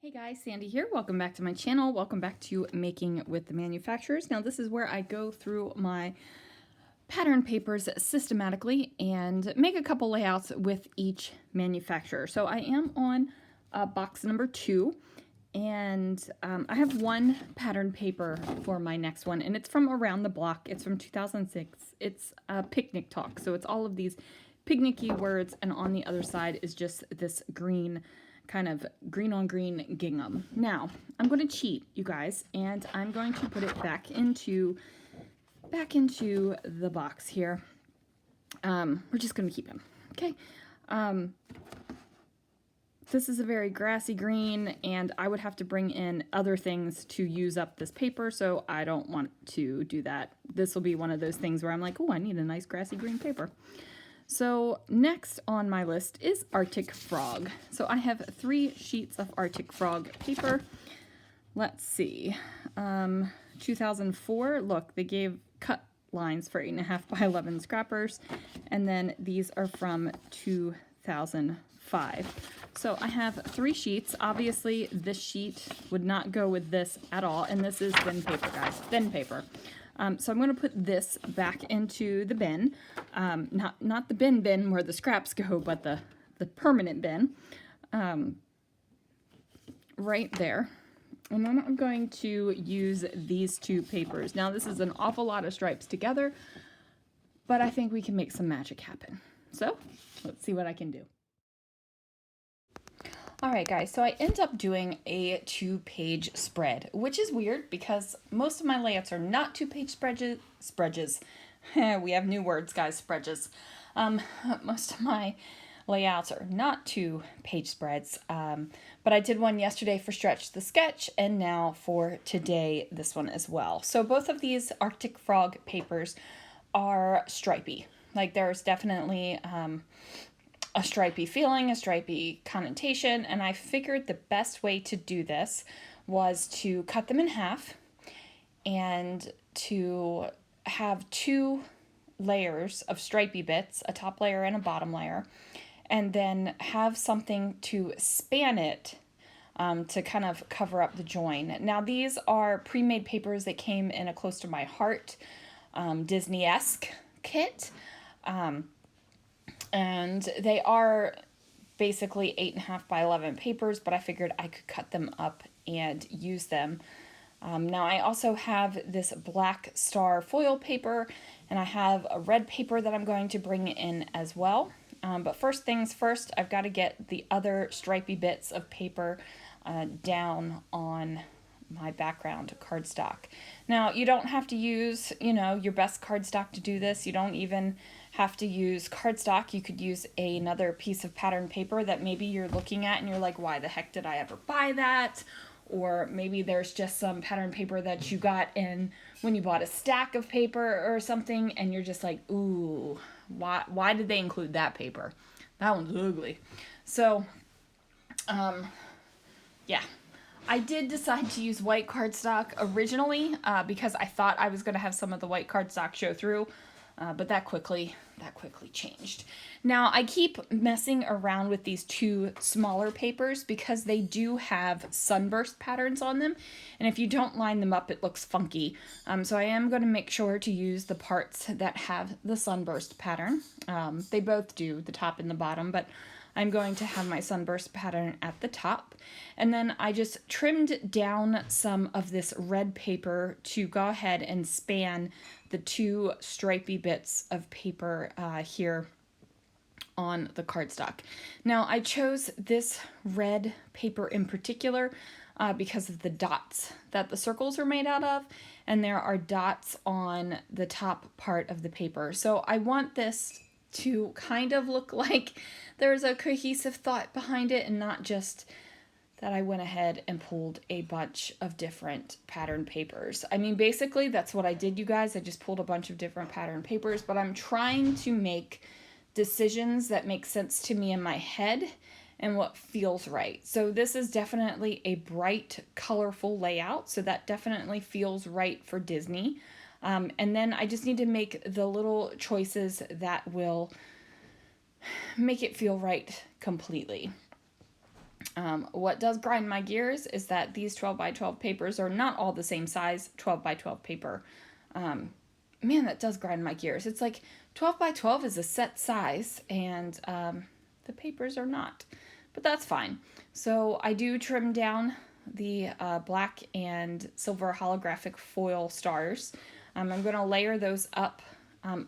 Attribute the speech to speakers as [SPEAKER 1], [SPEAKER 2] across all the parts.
[SPEAKER 1] Hey guys, Sandy here. Welcome back to my channel. Welcome back to Making with the Manufacturers. Now this is where I go through my pattern papers systematically and make a couple layouts with each manufacturer. So I am on box number 2 and I have one pattern paper for my next one and it's from around the block. It's from 2006. It's a picnic talk. So it's all of these picnicky words and on the other side is just this green kind of green on green gingham. Now, I'm going to cheat, you guys, and I'm going to put it back into the box here. We're just going to keep him, okay? This is a very grassy green, and I would have to bring in other things to use up this paper, so I don't want to do that. This will be one of those things where I'm like, oh, I need a nice grassy green paper. So next on my list is Arctic Frog. So I have 3 sheets of Arctic Frog paper. Let's see, 2004, look, they gave cut lines for 8.5 by 11 scrappers, and then these are from 2005. So I have 3 sheets. Obviously this sheet would not go with this at all, and this is thin paper, guys, thin paper. So I'm going to put this back into the bin, not the bin where the scraps go, but the permanent bin, right there. And then I'm going to use these 2 papers. Now this is an awful lot of stripes together, but I think we can make some magic happen. So let's see what I can do. All right, guys, so I end up doing a 2-page spread, which is weird because most of my layouts are not 2-page spreads. We have new words, guys, spreads. Most of my layouts are not 2-page spreads, but I did one yesterday for Stretch the Sketch, and now for today, this one as well. So both of these Arctic Frog papers are stripy. Like, there's definitely a stripy feeling, a stripy connotation, and I figured the best way to do this was to cut them in half and to have 2 layers of stripy bits, a top layer and a bottom layer, and then have something to span it to kind of cover up the join. Now these are pre-made papers that came in a Close to My Heart Disney-esque kit. And they are basically 8.5 by 11 papers, but I figured I could cut them up and use them. Now I also have this black star foil paper, and I have a red paper that I'm going to bring in as well. But first things first, I've got to get the other stripy bits of paper down on my background cardstock. Now you don't have to use, your best cardstock to do this. You don't even have to use cardstock. You could use another piece of pattern paper that maybe you're looking at and you're like, why the heck did I ever buy that? Or maybe there's just some pattern paper that you got in when you bought a stack of paper or something, and you're just like, ooh, why did they include that paper? That one's ugly. So, yeah. I did decide to use white cardstock originally because I thought I was going to have some of the white cardstock show through, but that quickly changed. Now I keep messing around with these 2 smaller papers because they do have sunburst patterns on them, and if you don't line them up, it looks funky. So I am going to make sure to use the parts that have the sunburst pattern. They both do, the top and the bottom, but I'm going to have my sunburst pattern at the top. And then I just trimmed down some of this red paper to go ahead and span the 2 stripy bits of paper here on the cardstock. Now I chose this red paper in particular because of the dots that the circles are made out of, and there are dots on the top part of the paper. So I want this to kind of look like there's a cohesive thought behind it and not just that I went ahead and pulled a bunch of different pattern papers. I mean, basically that's what I did, you guys. I just pulled a bunch of different pattern papers, but I'm trying to make decisions that make sense to me in my head and what feels right. So this is definitely a bright, colorful layout, so that definitely feels right for Disney. And then I just need to make the little choices that will make it feel right completely. What does grind my gears is that these 12 by 12 papers are not all the same size 12 by 12 paper. Man, that does grind my gears. It's like 12 by 12 is a set size, and the papers are not. But that's fine. So I do trim down the black and silver holographic foil stars. I'm going to layer those up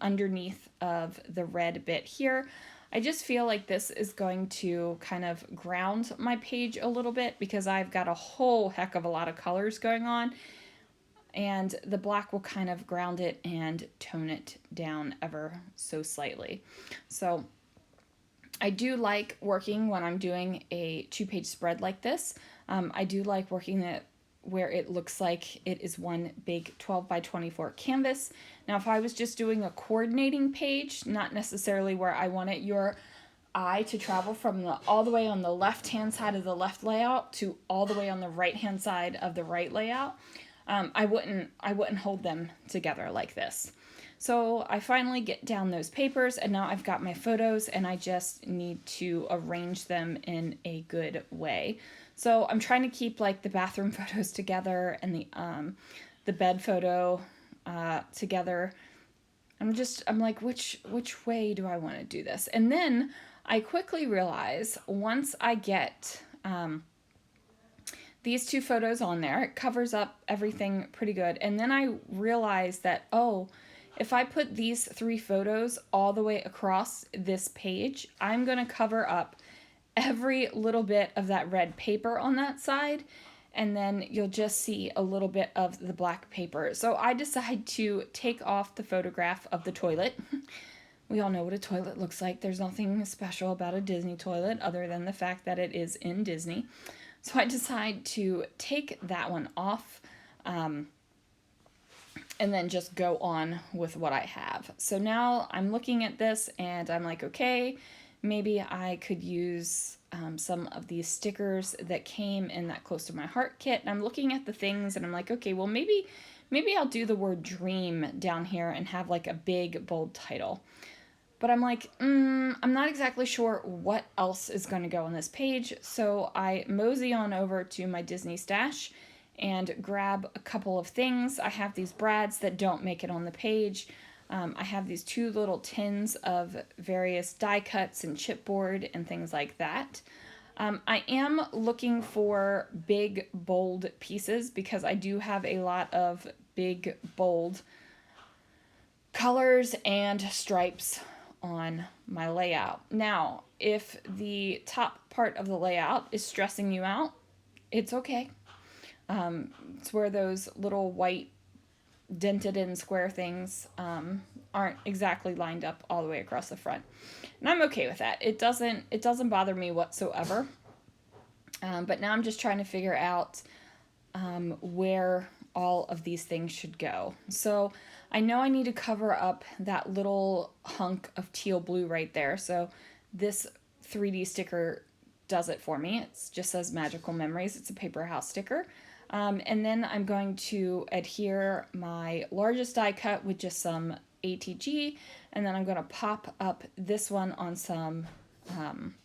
[SPEAKER 1] underneath of the red bit here. I just feel like this is going to kind of ground my page a little bit because I've got a whole heck of a lot of colors going on, and the black will kind of ground it and tone it down ever so slightly. So I do like working when I'm doing a 2-page spread like this. I do like working it where it looks like it is one big 12 by 24 canvas. Now, if I was just doing a coordinating page, not necessarily where I wanted your eye to travel from all the way on the left-hand side of the left layout to all the way on the right-hand side of the right layout, I wouldn't hold them together like this. So I finally get down those papers, and now I've got my photos, and I just need to arrange them in a good way. So I'm trying to keep like the bathroom photos together and the bed photo together. I'm like, which way do I want to do this? And then I quickly realize once I get these 2 photos on there, it covers up everything pretty good. And then I realized that, oh, if I put these 3 photos all the way across this page, I'm going to cover up every little bit of that red paper on that side, and then you'll just see a little bit of the black paper. So I decide to take off the photograph of the toilet. We all know what a toilet looks like. There's nothing special about a Disney toilet other than the fact that it is in Disney. So I decide to take that one off, and then just go on with what I have. So now I'm looking at this and I'm like, okay, maybe I could use some of these stickers that came in that Close to My Heart kit. And I'm looking at the things and I'm like, okay, well, maybe I'll do the word dream down here and have like a big bold title. But I'm like, I'm not exactly sure what else is going to go on this page. So I mosey on over to my Disney stash and grab a couple of things. I have these brads that don't make it on the page. I have these 2 little tins of various die cuts and chipboard and things like that. I am looking for big, bold pieces because I do have a lot of big, bold colors and stripes on my layout. Now, if the top part of the layout is stressing you out, it's okay. It's where those little white dented in square things aren't exactly lined up all the way across the front, and I'm okay with that. It doesn't bother me whatsoever. But now I'm just trying to figure out where all of these things should go. So I know I need to cover up that little hunk of teal blue right there. So this 3D sticker does it for me. It just says Magical Memories. It's a paper house sticker. And then I'm going to adhere my largest die cut with just some ATG, and then I'm going to pop up this one on some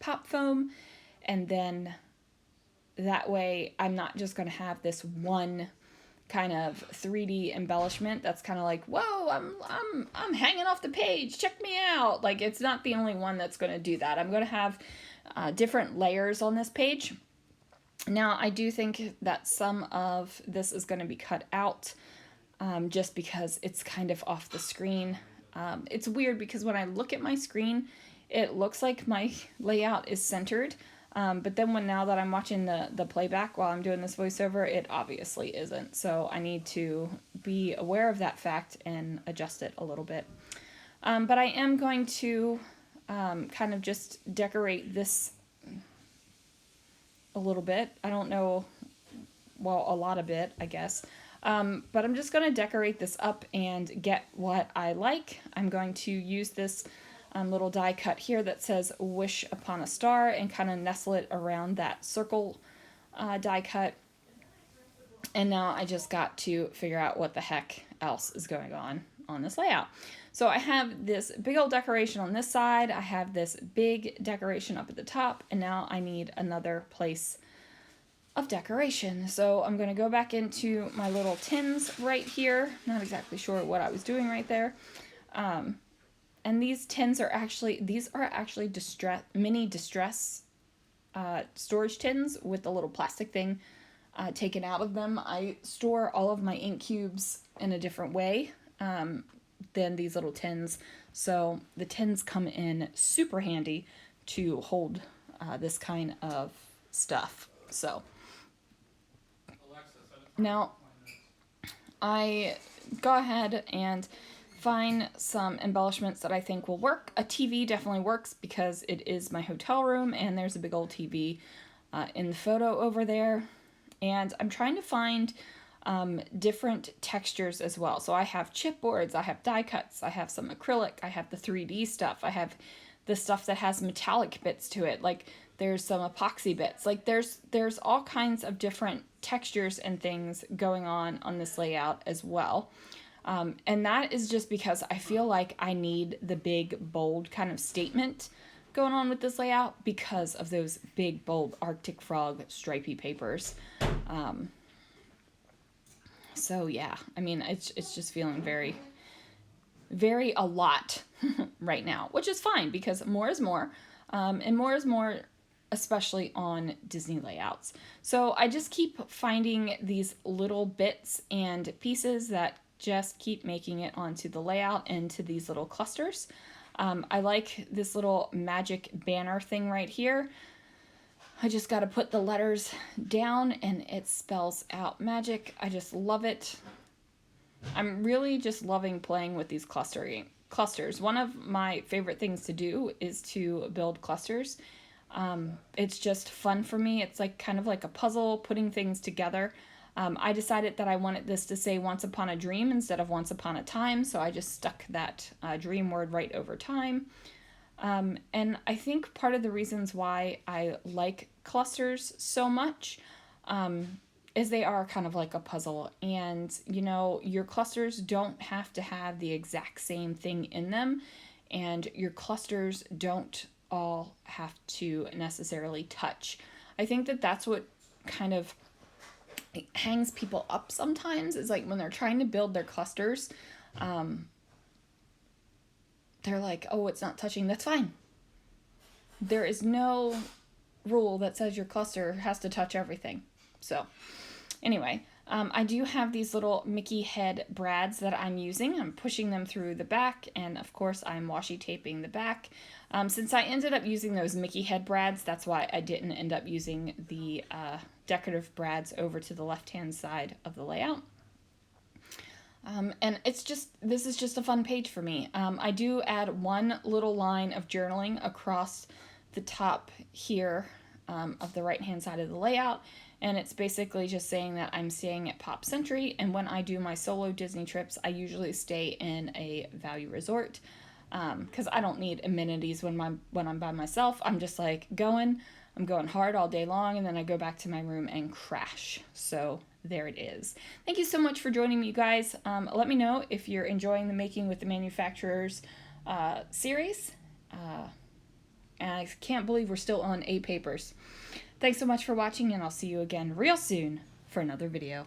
[SPEAKER 1] pop foam, and then that way I'm not just going to have this one kind of 3D embellishment that's kind of like, whoa, I'm hanging off the page, check me out. Like, it's not the only one that's going to do that. I'm going to have different layers on this page. Now, I do think that some of this is going to be cut out just because it's kind of off the screen. It's weird because when I look at my screen, it looks like my layout is centered. But then now that I'm watching the playback while I'm doing this voiceover, it obviously isn't. So I need to be aware of that fact and adjust it a little bit. But I am going to kind of just decorate this a little bit. I don't know, well, a lot of it, I guess. But I'm just going to decorate this up and get what I like. I'm going to use this little die cut here that says Wish Upon a Star and kind of nestle it around that circle die cut. And now I just got to figure out what the heck else is going on this layout. So I have this big old decoration on this side, I have this big decoration up at the top, and now I need another place of decoration. So I'm going to go back into my little tins right here. Not exactly sure what I was doing right there. And these tins are actually, mini distress storage tins with the little plastic thing taken out of them. I store all of my ink cubes in a different way than these little tins. So the tins come in super handy to hold this kind of stuff. So now I go ahead and find some embellishments that I think will work. A TV definitely works because it is my hotel room and there's a big old TV in the photo over there. And I'm trying to find different textures as well. So I have chipboards, I have die cuts, I have some acrylic, I have the 3D stuff, I have the stuff that has metallic bits to it, like there's some epoxy bits. Like there's all kinds of different textures and things going on this layout as well. And that is just because I feel like I need the big, bold kind of statement going on with this layout because of those big, bold Arctic Frog stripy papers. So yeah, I mean, it's just feeling very, very a lot right now, which is fine because more is more, and more is more, especially on Disney layouts. So I just keep finding these little bits and pieces that just keep making it onto the layout into these little clusters. I like this little magic banner thing right here. I just got to put the letters down and it spells out magic. I just love it. I'm really just loving playing with these clusters. One of my favorite things to do is to build clusters. It's just fun for me. It's like kind of like a puzzle, putting things together. I decided that I wanted this to say once upon a dream instead of once upon a time, so I just stuck that dream word right over time. And I think part of the reasons why I like clusters so much is they are kind of like a puzzle. And, you know, your clusters don't have to have the exact same thing in them. And your clusters don't all have to necessarily touch. I think that that's what kind of hangs people up sometimes, is like when they're trying to build their clusters, they're like, oh, it's not touching. That's fine. There is no rule that says your cluster has to touch everything. So anyway, I do have these little Mickey head brads that I'm using. I'm pushing them through the back, and of course I'm washi taping the back. Since I ended up using those Mickey head brads, that's why I didn't end up using the decorative brads over to the left-hand side of the layout. And this is just a fun page for me. I do add one little line of journaling across the top here of the right-hand side of the layout. And it's basically just saying that I'm staying at Pop Century, and when I do my solo Disney trips, I usually stay in a value resort, because I don't need amenities when I'm by myself. I'm just like I'm going hard all day long, and then I go back to my room and crash. So there it is. Thank you so much for joining me, you guys. Let me know if you're enjoying the Making with the Manufacturers series. And I can't believe we're still on A papers. Thanks so much for watching, and I'll see you again real soon for another video.